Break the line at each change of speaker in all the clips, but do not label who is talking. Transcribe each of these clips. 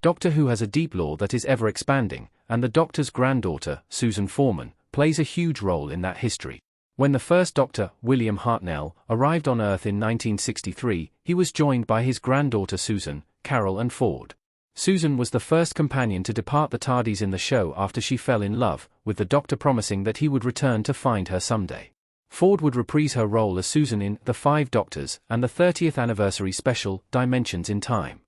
Doctor Who has a deep lore that is ever expanding, and the Doctor's granddaughter, Susan Foreman, plays a huge role in that history. When the first Doctor, William Hartnell, arrived on Earth in 1963, he was joined by his granddaughter Susan, Carol and Ford. Susan was the first companion to depart the TARDIS in the show after she fell in love, with the Doctor promising that he would return to find her someday. Ford would reprise her role as Susan in The Five Doctors and the 30th anniversary special, Dimensions in Time.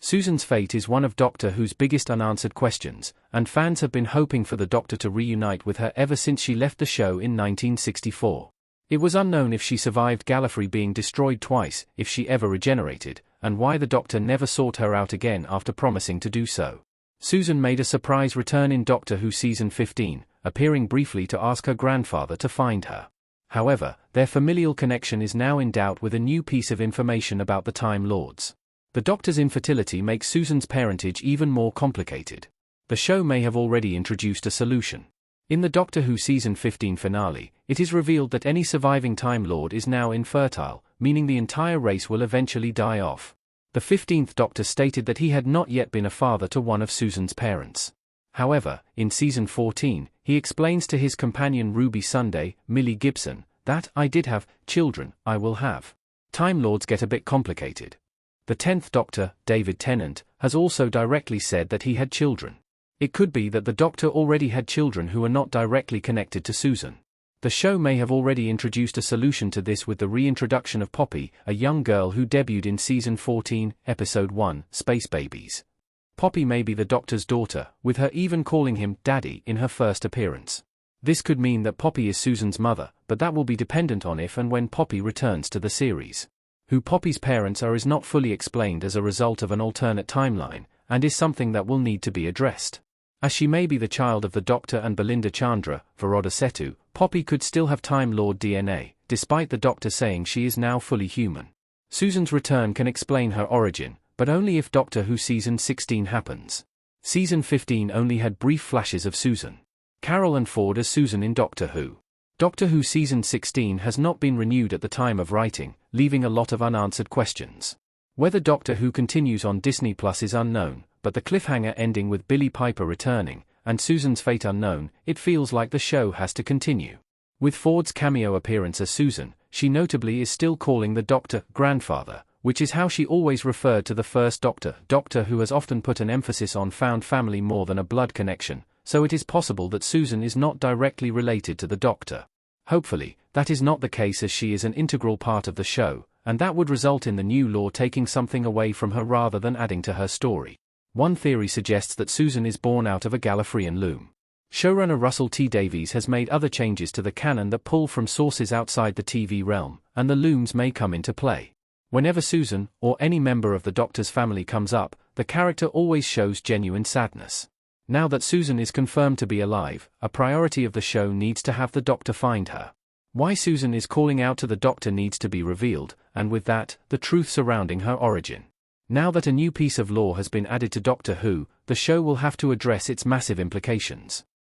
Susan's fate is one of Doctor Who's biggest unanswered questions, and fans have been hoping for the Doctor to reunite with her ever since she left the show in 1964. It was unknown if she survived Gallifrey being destroyed twice, if she ever regenerated, and why the Doctor never sought her out again after promising to do so. Susan made a surprise return in Doctor Who Season 15, appearing briefly to ask her grandfather to find her. However, their familial connection is now in doubt with a new piece of information about the Time Lords. The Doctor's infertility makes Susan's parentage even more complicated. The show may have already introduced a solution. In the Doctor Who Season 15 finale, it is revealed that any surviving Time Lord is now infertile, meaning the entire race will eventually die off. The 15th Doctor stated that he had not yet been a father to one of Susan's parents. However, in Season 14, he explains to his companion Ruby Sunday, Millie Gibson, that "I did have children, I will have." Time Lords get a bit complicated. The 10th Doctor, David Tennant, has also directly said that he had children. It could be that the Doctor already had children who are not directly connected to Susan. The show may have already introduced a solution to this with the reintroduction of Poppy, a young girl who debuted in Season 14, Episode 1, Space Babies. Poppy may be the Doctor's daughter, with her even calling him Daddy in her first appearance. This could mean that Poppy is Susan's mother, but that will be dependent on if and when Poppy returns to the series. Who Poppy's parents are is not fully explained as a result of an alternate timeline, and is something that will need to be addressed. As she may be the child of the Doctor and Belinda Chandra, Varoda Setu, Poppy could still have Time Lord DNA, despite the Doctor saying she is now fully human. Susan's return can explain her origin, but only if Doctor Who Season 16 happens. Season 15 only had brief flashes of Susan. Carol and Ford as Susan in Doctor Who. Doctor Who Season 16 has not been renewed at the time of writing, leaving a lot of unanswered questions. Whether Doctor Who continues on Disney Plus is unknown, but the cliffhanger ending with Billie Piper returning, and Susan's fate unknown, it feels like the show has to continue. With Ford's cameo appearance as Susan, she notably is still calling the Doctor grandfather, which is how she always referred to the first Doctor. Doctor Who has often put an emphasis on found family more than a blood connection, so it is possible that Susan is not directly related to the Doctor. Hopefully, that is not the case as she is an integral part of the show, and that would result in the new lore taking something away from her rather than adding to her story. One theory suggests that Susan is born out of a Gallifreyan loom. Showrunner Russell T Davies has made other changes to the canon that pull from sources outside the TV realm, and the looms may come into play. Whenever Susan, or any member of the Doctor's family comes up, the character always shows genuine sadness. Now that Susan is confirmed to be alive, a priority of the show needs to have the Doctor find her. Why Susan is calling out to the Doctor needs to be revealed, and with that, the truth surrounding her origin. Now that a new piece of lore has been added to Doctor Who, the show will have to address its massive implications.